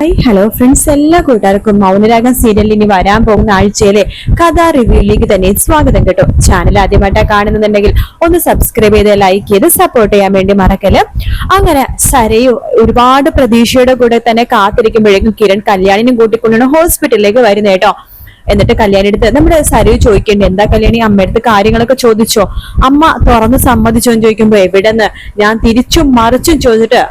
Hello friends, എല്ലാ കൂട്ടുകാർക്കും മൗനരാഗം സീരിയലിൽ ഇനി വരാൻ പോകുന്ന ആഴ്ചയിലെ കഥാ റിവ്യൂയിലേക്ക് തന്നെ സ്വാഗതം കേട്ടോ. ചാനൽ ആദ്യമായിട്ടാണ് കാണുന്നുണ്ടെങ്കിൽ ഒന്ന് സബ്സ്ക്രൈബ് ചെയ്ത് ലൈക്ക് ചെയ്ത് സപ്പോർട്ട് ചെയ്യാൻ വേണ്ടി മറക്കല്. അങ്ങനെ സരയു ഒരുപാട് പ്രതീക്ഷയുടെ കൂടെ തന്നെ കാത്തിരിക്കുമ്പോഴേക്കും കിരൺ കല്യാണിനും കൂട്ടിക്കൊണ്ടാണ് ഹോസ്പിറ്റലിലേക്ക് വരുന്നത് കേട്ടോ. എന്നിട്ട് കല്യാണി അടുത്ത് നമ്മുടെ സരയു ചോദിക്കേണ്ടി, എന്താ കല്യാണി അമ്മയടുത്ത് കാര്യങ്ങളൊക്കെ ചോദിച്ചോ, അമ്മ തുറന്ന് സമ്മതിച്ചോ എന്ന് ചോദിക്കുമ്പോ എവിടെന്ന് ഞാൻ തിരിച്ചും മറിച്ചും ചോദിച്ചിട്ട്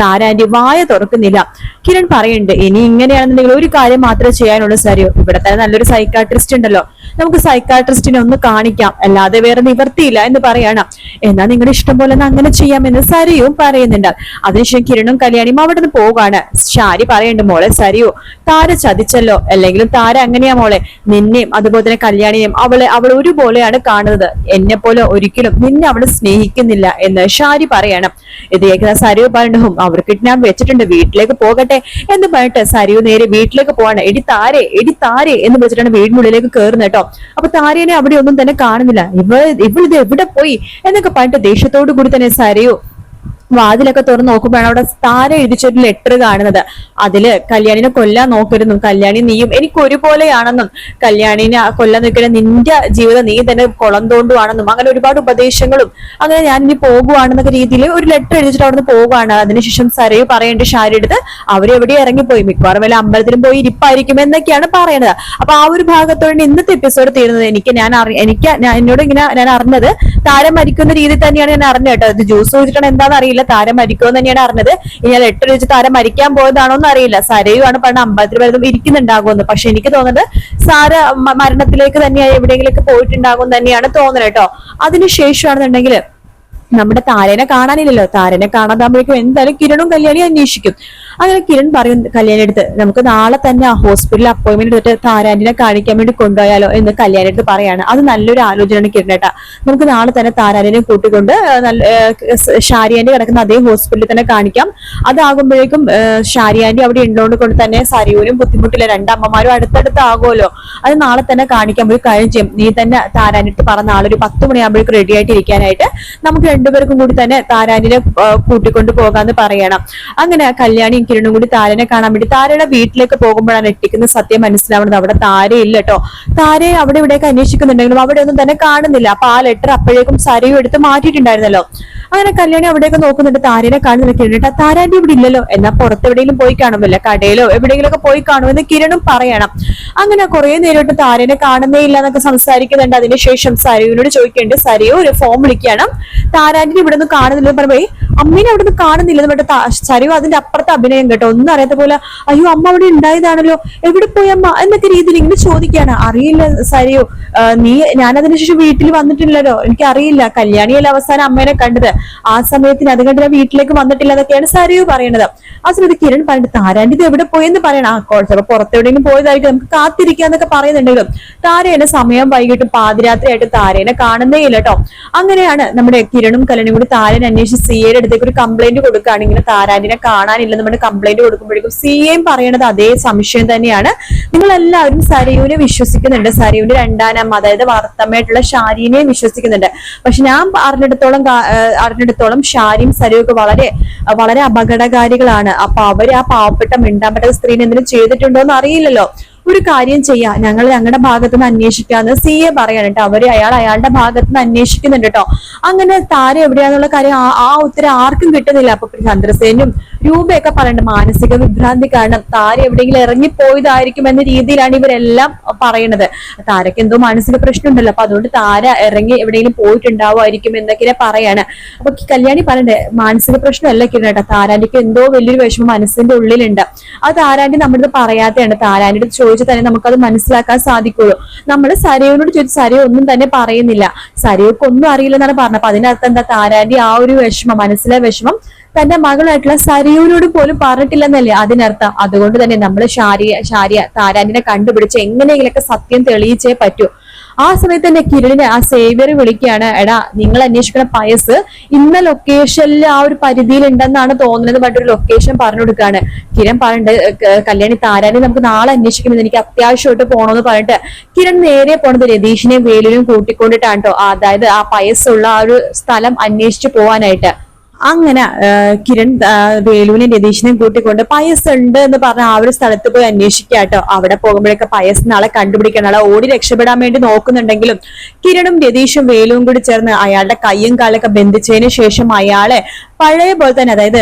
താരാന്റി വായ തുറക്കുന്നില്ല. കിരൺ പറയുന്നുണ്ട്, ഇനി ഇങ്ങനെയാണെന്നുണ്ടെങ്കിൽ ഒരു കാര്യം മാത്രമേ ചെയ്യാനുള്ളൂ സരയു, ഇവിടെ തന്നെ നല്ലൊരു സൈക്കാട്രിസ്റ്റ് ഉണ്ടല്ലോ, നമുക്ക് സൈക്കാട്രിസ്റ്റിനെ ഒന്ന് കാണിക്കാം, അല്ലാതെ വേറെ നിവർത്തിയില്ല എന്ന് പറയണം. എന്നാ നിങ്ങളുടെ ഇഷ്ടം പോലെ അങ്ങനെ ചെയ്യാമെന്ന് സരയും പറയുന്നുണ്ട്. അതിനുശേഷം കിരണും കല്യാണിയും അവിടെ നിന്ന് പോകാണ്. ഷാരി പറയുന്നുണ്ട്, മോളെ സരയു താര ചതിച്ചല്ലോ, അല്ലെങ്കിലും താര അങ്ങനെയാ മോളെ, നിന്നെയും അതുപോലെ തന്നെ കല്യാണിനെയും അവൾ ഒരുപോലെയാണ് കാണുന്നത്, എന്നെ പോലെ ഒരിക്കലും നിന്നെ അവള് സ്നേഹിക്കുന്നില്ല എന്ന് ഷാരി പറയണം. ഇത് കേൾക്കുന്ന സരയു പറഞ്ഞു, അവർക്ക് ഞാൻ വെച്ചിട്ടുണ്ട്, വീട്ടിലേക്ക് പോകട്ടെ എന്ന് പറഞ്ഞിട്ട് സരയു നേരെ വീട്ടിലേക്ക് പോവാണ്. എടി താരേ എന്ന് വിളിച്ചിട്ടാണ് വീടിനുള്ളിലേക്ക് കയറുന്നത് കേട്ടോ. അപ്പൊ താരേനെ അവിടെ ഒന്നും തന്നെ കാണുന്നില്ല. ഇവളിത് എവിടെ പോയി എന്നൊക്കെ പറഞ്ഞിട്ട് ദേഷ്യത്തോടു കൂടി തന്നെ സരയു വാതിലൊക്കെ തുറന്ന് നോക്കുമ്പോഴാണ് അവിടെ താര എഴുതിച്ചൊരു ലെറ്റർ കാണുന്നത്. അതില് കല്യാണിനെ കൊല്ലാൻ നോക്കരുതെന്നും, കല്യാണി നീയും എനിക്ക് ഒരുപോലെയാണെന്നും, കല്യാണിനെ കൊല്ലാൻ നോക്കിയ നിന്റെ ജീവിതം നീ തന്നെ കുളം തോണ്ടുവാണെന്നും, അങ്ങനെ ഒരുപാട് ഉപദേശങ്ങളും, അങ്ങനെ ഞാൻ ഇനി പോകുവാണെന്നൊക്കെ രീതിയിൽ ഒരു ലെറ്റർ എഴുതിച്ചിട്ട് അവിടെ നിന്ന് പോകുവാണ്. അതിനുശേഷം സരയു പറയേണ്ട ഷാരി എടുത്ത് അവരെവിടെ ഇറങ്ങിപ്പോയി, മിക്കവാറും വല്ല അമ്പലത്തിലും പോയി ഇരിപ്പായിരിക്കും എന്നൊക്കെയാണ് പറയുന്നത്. അപ്പൊ ആ ഒരു ഭാഗത്തോടെ ഇന്നത്തെ എപ്പിസോഡ് തീരുന്നത്. എന്നോട് ഇങ്ങനെ ഞാൻ അറിഞ്ഞത് താരം മരിക്കുന്ന രീതിയിൽ തന്നെയാണ് ഞാൻ അറിഞ്ഞത് കേട്ടോ. ഇത് ജ്യൂസ് കുടിച്ചിട്ടാണ് എന്താണെന്ന് അറിയില്ല, താരം മരിക്കുമെന്ന് തന്നെയാണ് അറിഞ്ഞത്. ഇനി ലെറ്റർ വെച്ച് താരം മരിക്കാൻ പോയതാണോ എന്ന് അറിയില്ല. സരയു ആണ് പറഞ്ഞ അമ്പലത്തിൽ വരുന്നതും ഇരിക്കുന്നുണ്ടാകുമെന്ന്. പക്ഷെ എനിക്ക് തോന്നുന്നത് സാര മരണത്തിലേക്ക് തന്നെയായി എവിടെയെങ്കിലൊക്കെ പോയിട്ടുണ്ടാകും തന്നെയാണ് തോന്നുന്നത് കേട്ടോ. അതിനുശേഷമാണെന്നുണ്ടെങ്കിൽ നമ്മുടെ താരനെ കാണാനില്ലല്ലോ, താരനെ കാണാതാകുമ്പോഴേക്കും എന്തായാലും കിരണും കല്യാണിയും അന്വേഷിക്കും. അങ്ങനെ കിരൺ പറയും കല്യാണി അടുത്ത്, നമുക്ക് നാളെ തന്നെ ആ ഹോസ്പിറ്റലിൽ അപ്പോയിന്റ്മെന്റ് എടുത്തിട്ട് താരാന്റിനെ കാണിക്കാൻ വേണ്ടി കൊണ്ടുപോയാലോ എന്ന് കല്യാണി അടുത്ത് പറയാണ്. അത് നല്ലൊരു ആലോചനയാണ് കിരണേട്ടാ, നമുക്ക് നാളെ തന്നെ താരാന്റിനെ കൂട്ടിക്കൊണ്ട് ഷാരിയാന്റി കിടക്കുന്ന അതേ ഹോസ്പിറ്റലിൽ തന്നെ കാണിക്കാം. അതാകുമ്പോഴേക്കും ഷാരിയാന്റി അവിടെ ഉള്ളതുകൊണ്ട് കൊണ്ട് തന്നെ സരയൂരും ബുദ്ധിമുട്ടില്ല, രണ്ടമ്മമാരും അടുത്തടുത്ത് ആകുമല്ലോ. അത് നാളെ തന്നെ കാണിക്കാൻ ഒരു കാര്യം ചെയ്യും, നീ തന്നെ താരാന്റി അടുത്ത് പറഞ്ഞ നാളെ ഒരു 10 മണിയാകുമ്പോഴേക്കും റെഡി ആയിട്ട് ഇരിക്കാനായിട്ട് നമുക്ക് രണ്ടുപേർക്കും കൂടി തന്നെ താരാന്റിനെ കൂട്ടിക്കൊണ്ട് പോകാന്ന് പറയണം. അങ്ങനെ കല്യാണിയും കിരണും കൂടി താരനെ കാണാൻ വേണ്ടി താരയുടെ വീട്ടിലേക്ക് പോകുമ്പോഴാണ് എട്ടിക്കുന്ന സത്യം മനസ്സിലാവുന്നത്. അവിടെ താരയില്ല കേട്ടോ. താരയെ അവിടെ ഇവിടെയൊക്കെ അന്വേഷിക്കുന്നുണ്ടെങ്കിലും അവിടെ ഒന്നും തന്നെ കാണുന്നില്ല. അപ്പൊ ആ ലെറ്റർ അപ്പോഴേക്കും സരയു എടുത്ത് മാറ്റിയിട്ടുണ്ടായിരുന്നല്ലോ. അങ്ങനെ കല്യാണി അവിടെയൊക്കെ നോക്കുന്നുണ്ട്, താരനെ കാണുന്നില്ല. കിരണിട്ട് താരാന്റി ഇവിടെ ഇല്ലല്ലോ, എന്നാ പുറത്തെവിടെയെങ്കിലും പോയി കാണുമല്ലോ, കടയിലോ എവിടെയെങ്കിലും ഒക്കെ പോയി കാണുമെന്ന് കിരണും പറയണം. അങ്ങനെ കുറെ നേരിട്ട് താരനെ കാണുന്നേ ഇല്ല എന്നൊക്കെ സംസാരിക്കുന്നുണ്ട്. അതിനുശേഷം സരയുവിനോട് ചോദിക്കേണ്ടത്, സരയു ഒരു ഫോം വിളിക്കുകയാണ്, താരാന്റിനെ ഇവിടെ ഒന്നും കാണുന്നില്ലെന്ന് പറയുമ്പോ അമ്മീനെ അവിടെ നിന്ന് കാണുന്നില്ലെന്ന് പറഞ്ഞിട്ട് സരയു അതിന്റെ അപ്പുറത്തെ അഭിനയം കേട്ടോ, ഒന്നും അറിയാത്ത പോലെ, അയ്യോ അമ്മ അവിടെ ഉണ്ടായതാണല്ലോ, എവിടെ പോയി അമ്മ എന്നൊക്കെ രീതിയിൽ ഇങ്ങനെ ചോദിക്കുകയാണ്. അറിയില്ല സരയു, ഞാനതിനുശേഷം വീട്ടിൽ വന്നിട്ടില്ലല്ലോ, എനിക്ക് അറിയില്ല, കല്യാണിയല്ല അവസാനം അമ്മേനെ കണ്ടത്, ആ സമയത്തിന് അത് കണ്ടിട്ട് വീട്ടിലേക്ക് വന്നിട്ടില്ല എന്നൊക്കെയാണ് സരയു പറയുന്നത്. ആ സമയത്ത് കിരൺ പറഞ്ഞിട്ട് താരാന്റി ഇത് എവിടെ പോയെന്ന് പറയണം. ആ ചിലപ്പോ പുറത്തെവിടെയെങ്കിലും പോയതായിരിക്കും, നമുക്ക് കാത്തിരിക്കാന്നൊക്കെ പറയുന്നുണ്ടെങ്കിലും താരേനെ സമയം വൈകിട്ട് പാതിരാത്രിയായിട്ട് താരേനെ കാണുന്നേ ഇല്ല കേട്ടോ. അങ്ങനെയാണ് നമ്മുടെ കിരണും കല്യാണിയും കൂടി താരനെ അന്വേഷിച്ച് സിയുടെ അടുത്തേക്ക് ഒരു കംപ്ലൈന്റ് കൊടുക്കുകയാണ്, ഇങ്ങനെ താരാന്റിനെ കാണാനില്ലെന്ന് പറഞ്ഞ് കംപ്ലൈന്റ് കൊടുക്കുമ്പോഴേക്കും സിയെയും പറയണത് അതേ സംശയം തന്നെയാണ്. നിങ്ങളെല്ലാവരും സരയുവിനെ വിശ്വസിക്കുന്നുണ്ട്, സരയുവിന്റെ രണ്ടാനമ്മ അതായത് വാർത്തമ്മയായിട്ടുള്ള ഷാരിനെ വിശ്വസിക്കുന്നുണ്ട്. പക്ഷെ ഞാൻ അറിഞ്ഞിടത്തോളം ഷാരിയും സരയുമൊക്കെ വളരെ വളരെ അപകടകാരികളാണ്. അപ്പൊ അവര് ആ പാവപ്പെട്ട മിണ്ടാൻ പറ്റാത്ത സ്ത്രീനെ എന്തെങ്കിലും ചെയ്തിട്ടുണ്ടോ എന്ന് അറിയില്ലല്ലോ. ഒരു കാര്യം ചെയ്യാം, ഞങ്ങൾ ഞങ്ങളുടെ ഭാഗത്ത് നിന്ന് അന്വേഷിക്കാന്ന് സിയെ പറയാണ് കേട്ടോ. അയാളുടെ ഭാഗത്ത് നിന്ന് അന്വേഷിക്കുന്നുണ്ട് കേട്ടോ. അങ്ങനെ താരം എവിടെയാന്നുള്ള കാര്യം ആ ഉത്തരം ആർക്കും കിട്ടുന്നില്ല. അപ്പൊ ചന്ദ്രസേനും രൂപയൊക്കെ പറയുന്നുണ്ട്, മാനസിക വിഭ്രാന്തി കാരണം താരം എവിടെയെങ്കിലും ഇറങ്ങിപ്പോയതായിരിക്കും എന്ന രീതിയിലാണ് ഇവരെല്ലാം പറയണത്. താരക്ക് എന്തോ മാനസിക പ്രശ്നം ഉണ്ടല്ലോ, അപ്പൊ അതുകൊണ്ട് താര ഇറങ്ങി എവിടെയെങ്കിലും പോയിട്ടുണ്ടാവുമായിരിക്കും എന്നൊക്കെ പറയാണ്. അപ്പൊ കല്യാണി പറയണ്ടേ, മാനസിക പ്രശ്നമല്ല കിരണേട്ടാ, താരാന്റിക്ക് എന്തോ വലിയൊരു വിഷമം മനസ്സിന്റെ ഉള്ളിലുണ്ട്, അത് താരാന്റി നമ്മുടെ പറയാതെയാണ്, താരാന്റിയുടെ ചോദിച്ചു തന്നെ നമുക്കത് മനസ്സിലാക്കാൻ സാധിക്കുള്ളൂ. നമ്മൾ സരയുവിനോട് ചോദിച്ചു, സരയു ഒന്നും തന്നെ പറയുന്നില്ല, സരയുക്ക് ഒന്നും അറിയില്ലെന്നാണ് പറഞ്ഞത്. അപ്പൊ അതിനർത്ഥം എന്താ, താരാന്റി ആ ഒരു വിഷമം, മനസ്സിലെ വിഷമം തന്റെ മകളായിട്ടുള്ള സരയുവിനോട് പോലും പറഞ്ഞിട്ടില്ലെന്നല്ലേ അതിനർത്ഥം. അതുകൊണ്ട് തന്നെ നമ്മൾ ഷാരിയ താരാന്റിനെ കണ്ടുപിടിച്ച് എങ്ങനെയെങ്കിലൊക്കെ സത്യം തെളിയിച്ചേ പറ്റൂ. ആ സമയത്ത് തന്നെ കിരണിനെ ആ സേവ്യർ വിളിക്കുകയാണ്, എടാ നിങ്ങൾ അന്വേഷിക്കുന്ന പയസ് ഇന്ന ലൊക്കേഷനിൽ ആ ഒരു പരിധിയിൽ ഉണ്ടെന്നാണ് തോന്നുന്നത് പറഞ്ഞൊരു ലൊക്കേഷൻ പറഞ്ഞു കൊടുക്കുകയാണ്. കിരൺ പറഞ്ഞിട്ട് കല്യാണി താരാനെ നമുക്ക് നാളെ അന്വേഷിക്കുമെന്ന്, എനിക്ക് അത്യാവശ്യമായിട്ട് പോകണമെന്ന് പറഞ്ഞിട്ട് കിരൺ നേരെ പോണത് രതീഷിനെയും വേലിനെയും കൂട്ടിക്കൊണ്ടിട്ടാണ് കേട്ടോ. അതായത് ആ പയസ്സുള്ള ആ ഒരു സ്ഥലം അന്വേഷിച്ചു പോവാനായിട്ട്. അങ്ങനെ കിരൺ വേലുവിനെ രതീഷിനെയും കൂട്ടിക്കൊണ്ട് പയസ് ഉണ്ട് എന്ന് പറഞ്ഞ ആ ഒരു സ്ഥലത്ത് പോയി അന്വേഷിക്കാട്ടോ. അവിടെ പോകുമ്പോഴൊക്കെ പയസിന് ആളെ കണ്ടുപിടിക്കണം, ആളെ ഓടി രക്ഷപ്പെടാൻ വേണ്ടി നോക്കുന്നുണ്ടെങ്കിലും കിരണും രതീഷും വേലുവും കൂടി ചേർന്ന് അയാളുടെ കയ്യും കാലൊക്കെ ബന്ധിച്ചതിന് ശേഷം അയാളെ പഴയ പോലെ തന്നെ, അതായത്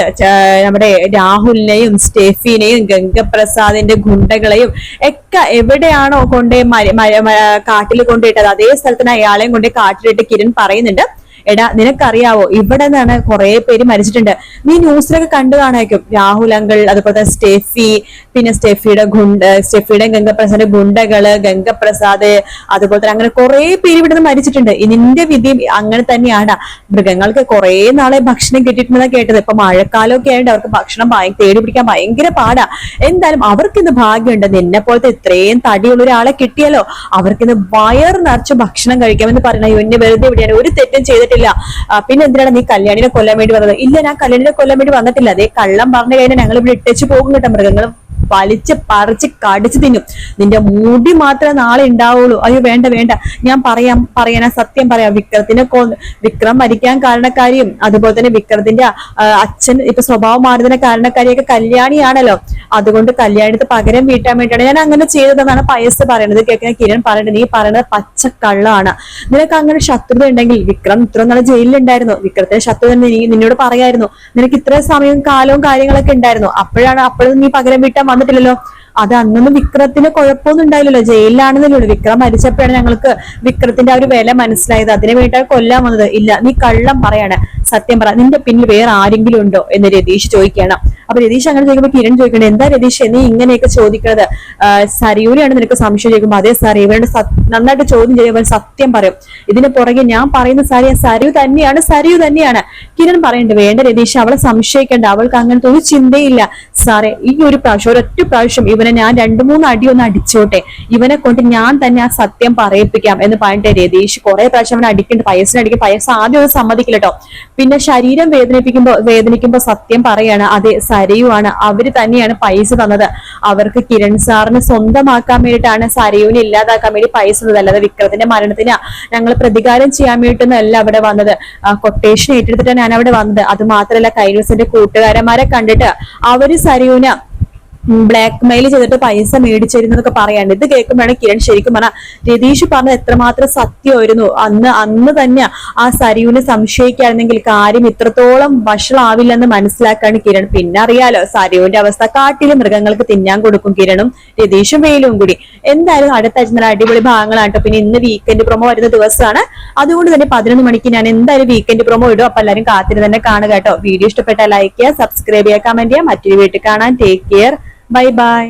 നമ്മുടെ രാഹുലിനെയും സ്റ്റെഫിനെയും ഗംഗപ്രസാദിന്റെ ഗുണ്ടകളെയും ഒക്കെ എവിടെയാണോ കൊണ്ടേ കാട്ടിൽ കൊണ്ടിട്ടത് അതേ സ്ഥലത്തിന് അയാളെയും കൊണ്ട് കാട്ടിലിട്ട് കിരൺ പറയുന്നുണ്ട്, എടാ നിനക്കറിയാവോ ഇവിടെ നിന്നാണ് കുറെ പേര് മരിച്ചിട്ടുണ്ട്, നീ ന്യൂസിലൊക്കെ കണ്ടു കാണായിരിക്കും, രാഹുൽ അങ്കിൾ, അതുപോലെ തന്നെ സ്റ്റെഫി, പിന്നെ സ്റ്റെഫിയുടെ ഗംഗപ്രസാദിന്റെ ഗുണ്ടകള്, ഗംഗപ്രസാദ്, അതുപോലെ തന്നെ അങ്ങനെ കുറെ പേര് ഇവിടെ നിന്ന് മരിച്ചിട്ടുണ്ട്. നിന്റെ വിധിയും അങ്ങനെ തന്നെയാണ്. മൃഗങ്ങൾക്ക് കുറെ നാളെ ഭക്ഷണം കിട്ടിയിട്ടുണ്ടെന്നാ കേട്ടത്. ഇപ്പൊ മഴക്കാലമൊക്കെ ആയിട്ട് അവർക്ക് ഭക്ഷണം തേടി പിടിക്കാൻ ഭയങ്കര പാടാ. എന്തായാലും അവർക്കിന്ന് ഭാഗ്യമുണ്ട്, നിന്നെ പോലത്തെ ഇത്രയും തടിയുള്ള ഒരാളെ കിട്ടിയാലോ, അവർക്കിന്ന് വയർ നിറച്ച് ഭക്ഷണം കഴിക്കാമെന്ന് പറയണ എന്നെ വെറുതെ എവിടെയാണ്, ഒരു തെറ്റും ചെയ്തിട്ടില്ല. പിന്നെ എന്തിനാണ് നീ കല്യാണിനെ കൊല്ലാൻ വേണ്ടി വന്നത്? ഇല്ല, ഞാൻ കല്യാണിനെ കൊല്ലാൻ വേണ്ടി വന്നിട്ടില്ല. അതേ കള്ളം പറഞ്ഞു കഴിഞ്ഞാൽ ഞങ്ങൾ ഇവിടെ ഇട്ടേച്ച് പോകും കേട്ടോ. മൃഗങ്ങളും വലിച്ച് പറിച്ച് കടിച്ചു തിന്നും. നിന്റെ മുടി മാത്രമേ നാളെ ഉണ്ടാവുള്ളൂ. അയ്യോ വേണ്ട വേണ്ട, ഞാൻ പറയാനാ സത്യം പറയാം. വിക്രം മരിക്കാൻ കാരണക്കാരിയും അതുപോലെ തന്നെ വിക്രത്തിന്റെ അച്ഛൻ ഇപ്പൊ സ്വഭാവം മാറുന്നതിന് കാരണക്കാരിയൊക്കെ കല്യാണിയാണല്ലോ. അതുകൊണ്ട് കല്യാണത്തിന് പകരം വീട്ടാൻ വേണ്ടിയാണ് ഞാൻ അങ്ങനെ ചെയ്തതെന്നാണ് പയസ് പറയുന്നത്. കേൾക്കുന്ന കിരൺ പറയുന്നത്, നീ പറയുന്നത് പച്ചക്കള്ളാണ്. നിനക്ക് അങ്ങനെ ശത്രുത ഉണ്ടെങ്കിൽ വിക്രം ഇത്ര നാളെ ജയിലിലുണ്ടായിരുന്നു. വിക്രത്തിന്റെ ശത്രുത നിന്നോട് പറയായിരുന്നു. നിനക്ക് ഇത്ര സമയവും കാലവും കാര്യങ്ങളൊക്കെ ഉണ്ടായിരുന്നു. അപ്പോഴും നീ പകരം വീട്ടാൻ വന്നിട്ടില്ലല്ലോ. അത് അന്നൊന്നും വിക്രത്തിന് കുഴപ്പമൊന്നും ഉണ്ടായില്ലല്ലോ, ജയിലിലാണെന്നല്ലേ ഉള്ളൂ. വിക്രം മരിച്ചപ്പോഴാണ് ഞങ്ങൾക്ക് വിക്രത്തിന്റെ ആ ഒരു വില മനസ്സിലായത്. അതിനെ വേണ്ടിയാണ് കൊല്ലാൻ വന്നത്. ഇല്ല, നീ കള്ളം പറയാണ്, സത്യം പറ, നിന്റെ പിന്നിൽ വേറെ ആരെങ്കിലും ഉണ്ടോ എന്ന് രതീഷ് ചോദിക്കണം. അപ്പൊ രതീഷ് അങ്ങനെ ചോദിക്കുമ്പോൾ കിരൺ ചോദിക്കണേ, എന്താ രതീഷ് നീ ഇങ്ങനെയൊക്കെ ചോദിക്കുന്നത്? സരയൂരിയാണ് നിനക്ക് സംശയം ചോദിക്കുമ്പോൾ, അതേ സാർ, ഇവരുടെ നന്നായിട്ട് ചോദ്യം ചെയ്യുമ്പോൾ സത്യം പറയും. ഇതിന് പുറകെ ഞാൻ പറയുന്ന സരയു തന്നെയാണ്. കിരൺ പറയുന്നുണ്ട്, വേണ്ട രതീഷ്, അവളെ സംശയിക്കേണ്ട, അവൾക്ക് അങ്ങനത്തെ ഒരു ചിന്തയില്ല സാറേ. ഈ ഒരു പ്രാവശ്യം, ഒരൊറ്റ പ്രാവശ്യം ഇവനെ ഞാൻ 2-3 അടി ഒന്ന് അടിച്ചോട്ടെ, ഇവനെ കൊണ്ട് ഞാൻ തന്നെ ആ സത്യം പറയിപ്പിക്കാം എന്ന് പറഞ്ഞിട്ട് രതീഷ് കുറെ പ്രാവശ്യം അവനെ അടിക്കുന്നുണ്ട്. പയസിനടിക്കും. പയസ് ആദ്യം ഒന്ന് സമ്മതിക്കില്ല കേട്ടോ. പിന്നെ ശരീരം വേദനിക്കുമ്പോ സത്യം പറയാണ്, അതെ സരയുവാണ്, അവര് തന്നെയാണ് പൈസ തന്നത്. അവർക്ക് കിരൺ സാറിന് സ്വന്തമാക്കാൻ വേണ്ടിയിട്ടാണ് സരയുവിനെ ഇല്ലാതാക്കാൻ വേണ്ടി പൈസ തന്നത്. അല്ലാതെ വിക്രത്തിന്റെ മരണത്തിന് ഞങ്ങൾ പ്രതികാരം ചെയ്യാൻ വേണ്ടിയിട്ടൊന്നല്ല അവിടെ വന്നത്. കൊട്ടേഷൻ ഏറ്റെടുത്തിട്ടാണ് ഞാൻ അവിടെ വന്നത്. അത് മാത്രമല്ല കൈനൂസിന്റെ കൂട്ടുകാരന്മാരെ കണ്ടിട്ട് അവര് സരയുവിന് ബ്ലാക്ക് മെയിൽ ചെയ്തിട്ട് പൈസ മേടിച്ചിരുന്നതൊക്കെ പറയാണ്ട്. ഇത് കേൾക്കുമ്പോഴാണ് കിരൺ ശരിക്കും പറഞ്ഞാൽ രതീഷ് പറഞ്ഞത് എത്രമാത്രം സത്യമായിരുന്നു. അന്ന് തന്നെ ആ സരയുവിനെ സംശയിക്കായിരുന്നെങ്കിൽ കാര്യം ഇത്രത്തോളം വഷളാവില്ലെന്ന് മനസ്സിലാക്കാണ് കിരൺ. പിന്നെ അറിയാലോ സരയുവിന്റെ അവസ്ഥ, കാട്ടിലെ മൃഗങ്ങൾക്ക് തിന്നാൻ കൊടുക്കും കിരണും രതീഷും വെയിലും കൂടി. എന്തായാലും അടുത്ത ആഴ്ച നല്ല അടിപൊളി ഭാഗങ്ങളാണ്. പിന്നെ ഇന്ന് വീക്കെൻഡ് പ്രൊമോ വരുന്ന ദിവസമാണ്. അതുകൊണ്ട് തന്നെ 11 മണിക്ക് ഞാൻ എന്തായാലും വീക്കെൻഡ് പ്രൊമോ ഇടും. അപ്പൊ എല്ലാവരും കാത്തിരി തന്നെ കാണുക കേട്ടോ. വീഡിയോ ഇഷ്ടപ്പെട്ടാൽ ലൈക്ക് ചെയ്യുക, സബ്സ്ക്രൈബ് ചെയ്യുക, കമന്റ് ചെയ്യുക. മറ്റൊരു വീട്ടിൽ കാണാൻ. Take care. Bye bye.